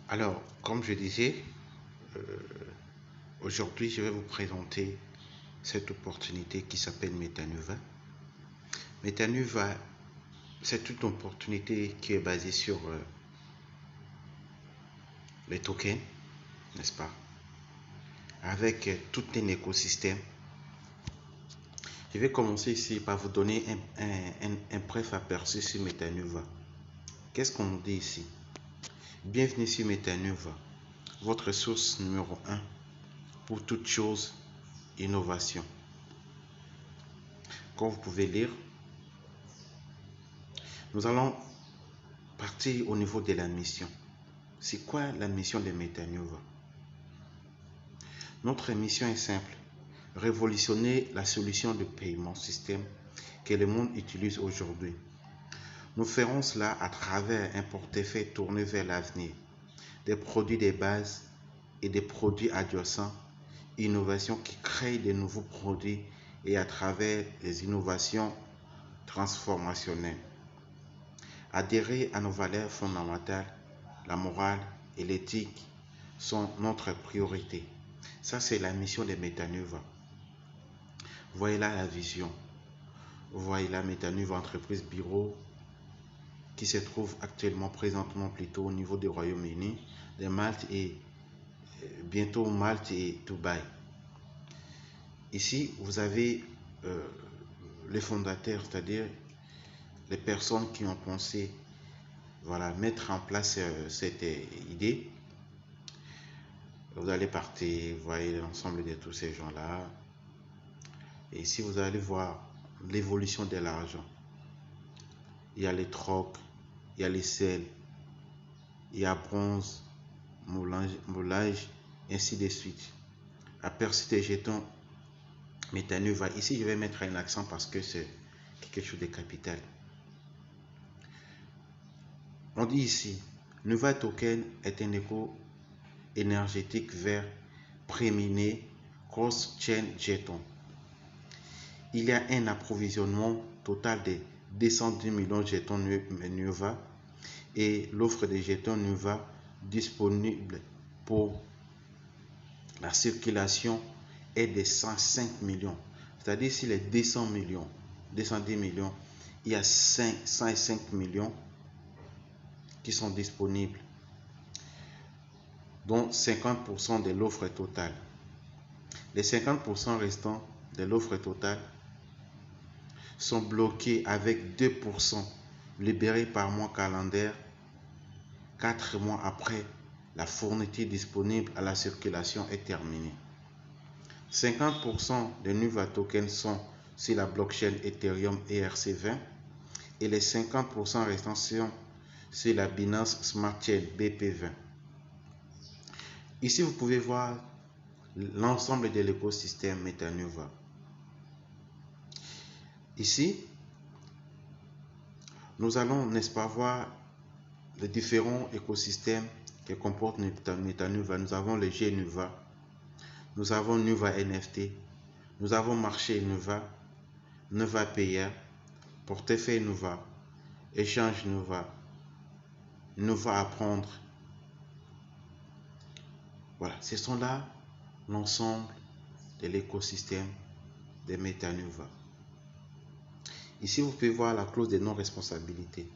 Alors, comme je disais, euh, aujourd'hui, je vais vous présenter cette opportunité qui s'appelle Metanuva. Metanuva, c'est une opportunité qui est basée sur les tokens, n'est-ce pas? Avec tout un écosystème. Je vais commencer ici par vous donner un bref aperçu sur Metanuva. Qu'est-ce qu'on nous dit ici? Bienvenue sur Metanuva, votre source numéro 1 pour toute chose innovation. Comme vous pouvez lire, nous allons partir au niveau de la mission. C'est quoi la mission de Metanuva? Notre mission est simple: révolutionner la solution de paiement système que le monde utilise aujourd'hui. Nous ferons cela à travers un portefeuille tourné vers l'avenir, des produits de base et des produits adjacents, innovations qui créent de nouveaux produits et à travers les innovations transformationnelles. Adhérer à nos valeurs fondamentales, la morale et l'éthique sont notre priorité. Ça, c'est la mission de Metanuva. Voyez là la vision. Voyez là Metanuva entreprise bureau qui se trouve actuellement présentement plutôt au niveau du Royaume-Uni, de Malte et bientôt Malte et Dubaï. Ici, vous avez les fondateurs, c'est-à-dire les personnes qui ont pensé mettre en place cette idée. Vous allez partir, vous voyez l'ensemble de tous ces gens-là. Et ici, vous allez voir l'évolution de l'argent. Il y a les trocs, il y a les sels, il y a bronze, moulage, ainsi de suite. Aperçu des jetons Metanuva. Ici, je vais mettre un accent parce que c'est quelque chose de capital. On dit ici, Nuva Token est un éco énergétique vert préminé cross-chain jeton. Il y a un approvisionnement total de 210 millions de jetons Nuva et l'offre de jetons Nuva disponible pour la circulation est de 105 millions. C'est-à-dire si les 200 millions, 210 millions, il y a 105 millions qui sont disponibles, dont 50% de l'offre totale. Les 50% restants de l'offre totale sont bloqués avec 2% libérés par mois calendaire 4 mois après la fourniture disponible à la circulation est terminée. 50% des Nuva tokens sont sur la blockchain Ethereum ERC20 et les 50% restants sont sur la Binance Smart Chain BP20. Ici, vous pouvez voir l'ensemble de l'écosystème Metanuva. Ici, nous allons, n'est-ce pas, voir les différents écosystèmes que comporte Metanuva. Nous avons le GNuva, nous avons Nuva NFT, nous avons marché Nuva, Nuva Payer, portefeuille Nuva, échange Nuva, Nuva Apprendre. Voilà, ce sont là l'ensemble de l'écosystème de Metanuva. Ici, vous pouvez voir la clause de non-responsabilité.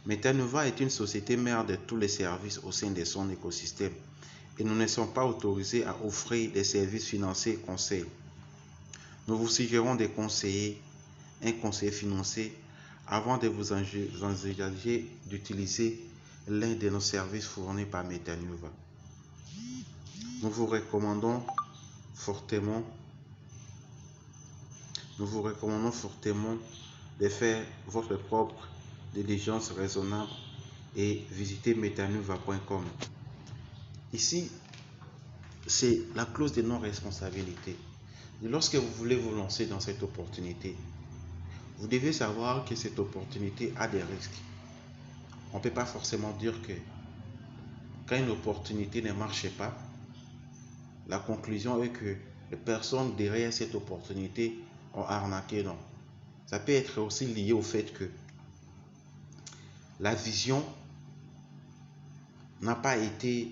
Metanuva est une société mère de tous les services au sein de son écosystème et nous ne sommes pas autorisés à offrir des services financiers et conseils. Nous vous suggérons de conseiller un conseiller financier avant de vous envisager d'utiliser l'un de nos services fournis par Metanuva. Nous vous recommandons fortement de faire votre propre diligence raisonnable et visiter metanuva.com. Ici, c'est la clause de non-responsabilité. Lorsque vous voulez vous lancer dans cette opportunité, vous devez savoir que cette opportunité a des risques. On ne peut pas forcément dire que quand une opportunité ne marche pas, la conclusion est que les personnes derrière cette opportunité ont arnaqué. Non. Ça peut être aussi lié au fait que la vision n'a pas été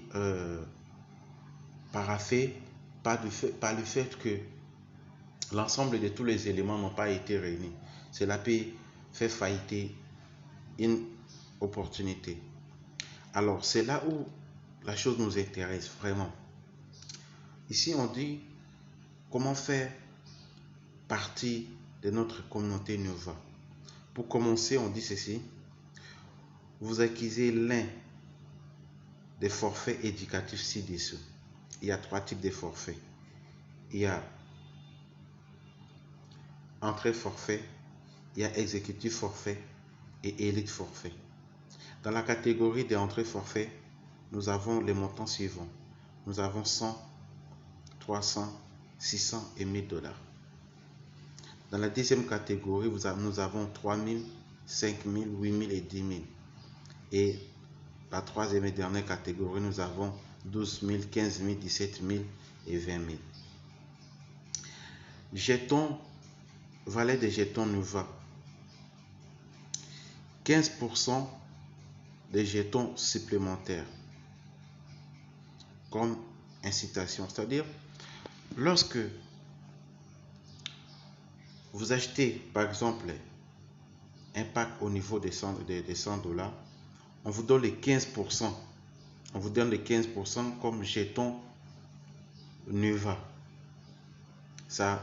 paraphé par le fait que l'ensemble de tous les éléments n'ont pas été réunis. Cela peut faire failliter une opportunité. Alors, c'est là où la chose nous intéresse vraiment. Ici, on dit comment faire partie de notre communauté Nova. Pour commencer, on dit ceci. Vous acquisez l'un des forfaits éducatifs ci-dessous. Il y a 3 types de forfaits. Il y a entrée forfait, il y a exécutif forfait et élite forfait. Dans la catégorie des entrées forfait, nous avons les montants suivants. Nous avons 100, 300, 600 et 1000 dollars. Dans la deuxième catégorie, nous avons 3000, 5000, 8000 et 10 000. Et la troisième et dernière catégorie, nous avons 12 000, 15 000, 17 000 et 20 000. Jetons, valet des jetons Nova. 15% des jetons supplémentaires comme incitation. C'est-à-dire, lorsque vous achetez par exemple un pack au niveau des 100 dollars, on vous donne les 15%. On vous donne les 15% comme jetons Nova. Ça,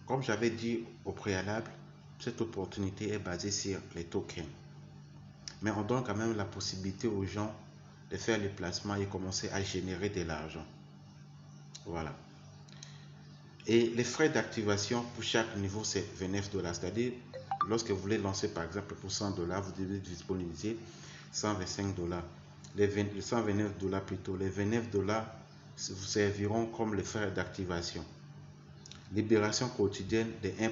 comme j'avais dit au préalable, cette opportunité est basée sur les tokens. Mais on donne quand même la possibilité aux gens de faire les placements et commencer à générer de l'argent. Voilà. Et les frais d'activation pour chaque niveau, c'est 29 dollars. C'est-à-dire, lorsque vous voulez lancer par exemple pour 100 dollars, vous devez disponibiliser 125 dollars. Les 129 dollars plutôt. Les 29 dollars vous serviront comme les frais d'activation. Libération quotidienne de 1%.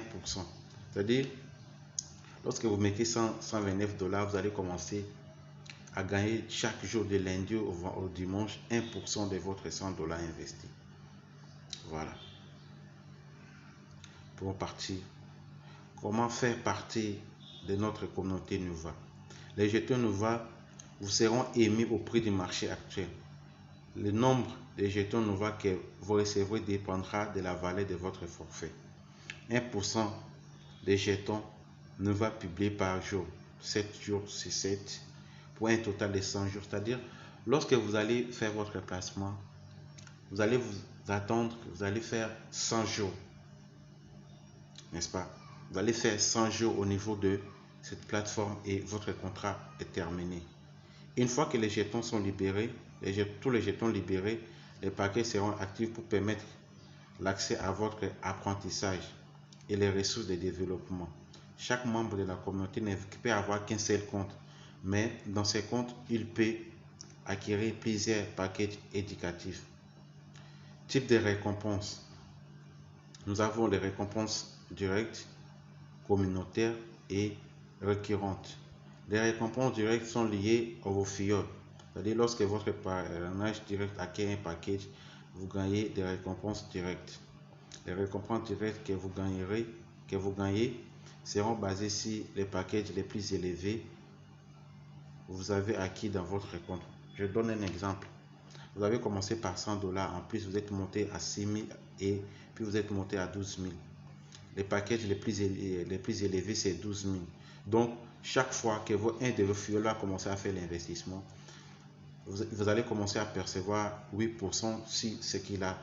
C'est-à-dire, lorsque vous mettez 129 dollars, vous allez commencer à gagner chaque jour de lundi au dimanche 1% de votre 100 dollars investis. Voilà. Pour partir. Comment faire partie de notre communauté Nova? Les jetons Nova vous seront émis au prix du marché actuel. Le nombre de jetons Nova que vous recevrez dépendra de la valeur de votre forfait. 1% des jetons Nova publiés par jour, 7 jours sur 7, pour un total de 100 jours. C'est-à-dire, lorsque vous allez faire votre placement, vous allez vous attendre que vous allez faire 100 jours. N'est-ce pas? Vous allez faire 100 jours au niveau de cette plateforme et votre contrat est terminé. Une fois que les jetons sont libérés, tous les jetons libérés, les paquets seront actifs pour permettre l'accès à votre apprentissage et les ressources de développement. Chaque membre de la communauté ne peut avoir qu'un seul compte, mais dans ces comptes, il peut acquérir plusieurs paquets éducatifs. Type de récompenses. Nous avons les récompenses directes, communautaires et récurrentes. Les récompenses directes sont liées à vos fioles. C'est-à-dire, lorsque votre parrainage direct acquiert un package, vous gagnez des récompenses directes. Les récompenses directes que vous gagnez seront basées sur les packages les plus élevés que vous avez acquis dans votre compte. Je donne un exemple. Vous avez commencé par 100 dollars, en plus vous êtes monté à 6 000 et puis vous êtes monté à 12 000. Les packages les plus élevés, c'est 12 000. Donc, chaque fois que un de vos fioles a commencé à faire l'investissement, vous allez commencer à percevoir 8% sur ce qu'il a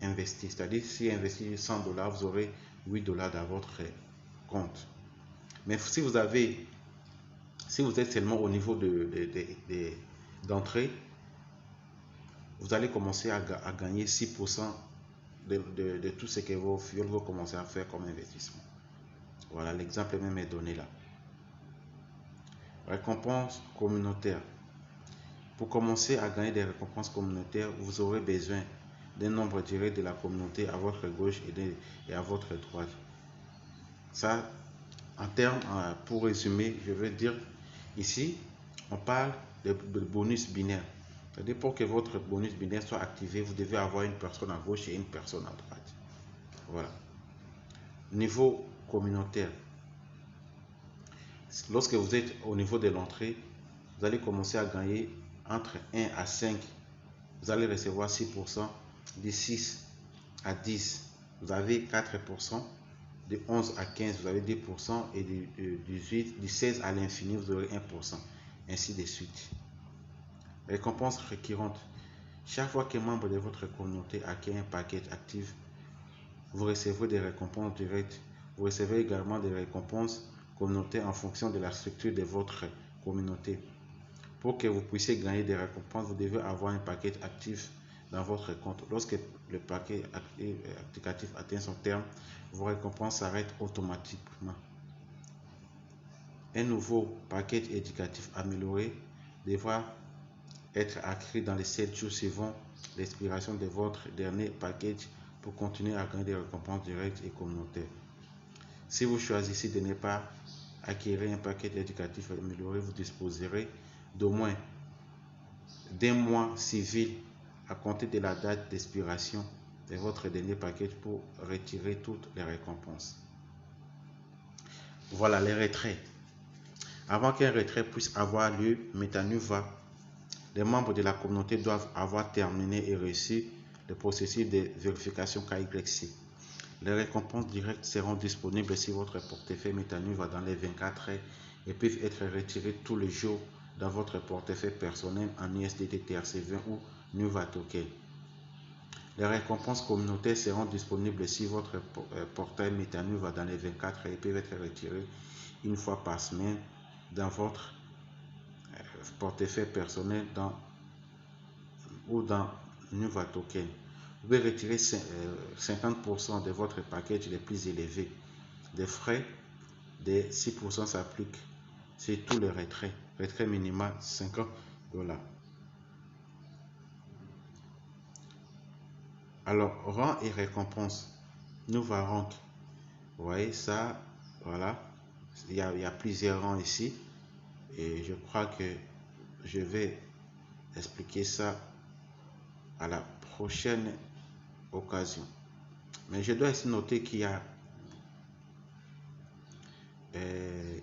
investi. C'est-à-dire, si investi 100 dollars, vous aurez 8 dollars dans votre compte. Mais si vous êtes seulement au niveau d'entrée, vous allez commencer à gagner 6% de tout ce que vos fioles vont commencer à faire comme investissement. Voilà, l'exemple même est donné là. Récompense communautaire. Pour commencer à gagner des récompenses communautaires, vous aurez besoin d'un nombre direct de la communauté à votre gauche et à votre droite. Ça, en termes, pour résumer, je veux dire, ici, on parle de bonus binaire. C'est-à-dire, pour que votre bonus binaire soit activé, vous devez avoir une personne à gauche et une personne à droite. Voilà. Niveau communautaire. Lorsque vous êtes au niveau de l'entrée, vous allez commencer à gagner entre 1 à 5. Vous allez recevoir 6%. De 6 à 10, vous avez 4%. De 11 à 15, vous avez 2%. Et de 16 à l'infini, vous aurez 1%. Ainsi de suite. Récompense récurrente. Chaque fois qu'un membre de votre communauté acquiert un paquet actif, vous recevrez des récompenses directes. Vous recevez également des récompenses communautaires en fonction de la structure de votre communauté. Pour que vous puissiez gagner des récompenses, vous devez avoir un paquet actif dans votre compte. Lorsque le paquet actif atteint son terme, vos récompenses s'arrêtent automatiquement. Un nouveau paquet éducatif amélioré devra être acquis dans les 7 jours suivant l'expiration de votre dernier package pour continuer à gagner des récompenses directes et communautaires. Si vous choisissez de ne pas acquérir un paquet éducatif amélioré, vous disposerez d'au moins d'un mois civil à compter de la date d'expiration de votre dernier package pour retirer toutes les récompenses. Voilà les retraits. Avant qu'un retrait puisse avoir lieu, Metanuva, les membres de la communauté doivent avoir terminé et reçu le processus de vérification KYC. Les récompenses directes seront disponibles si votre portefeuille Metanuva dans les 24 heures et peuvent être retirées tous les jours dans votre portefeuille personnel en USDT TRC20 ou Nuva Token. Les récompenses communautaires seront disponibles si votre portail Metanuva dans les 24 heures et peuvent être retirées une fois par semaine dans votre portefeuille personnel ou dans Nuva Token. Vous pouvez retirer 50% de votre package les plus élevés. Des frais de 6% s'appliquent sur tous les retraits. Retrait minimal $50. Alors, rang et récompense. Nuva Rank. Vous voyez ça, voilà. Il y a plusieurs rangs ici. Et je crois que je vais expliquer ça à la prochaine occasion. Mais je dois aussi noter qu'il y a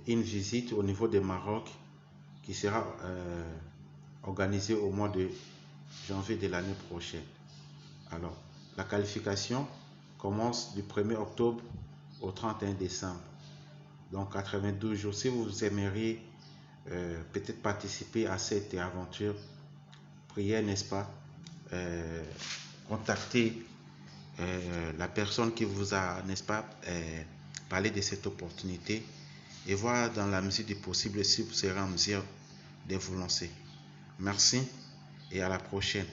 une visite au niveau de Maroc qui sera organisée au mois de janvier de l'année prochaine. Alors, la qualification commence du 1er octobre au 31 décembre. Donc 92 jours. Si vous aimeriez peut-être participer à cette aventure, priez, n'est-ce pas, contactez la personne qui vous a, n'est-ce pas, parlé de cette opportunité et voir dans la mesure du possible si vous serez en mesure de vous lancer. Merci et à la prochaine.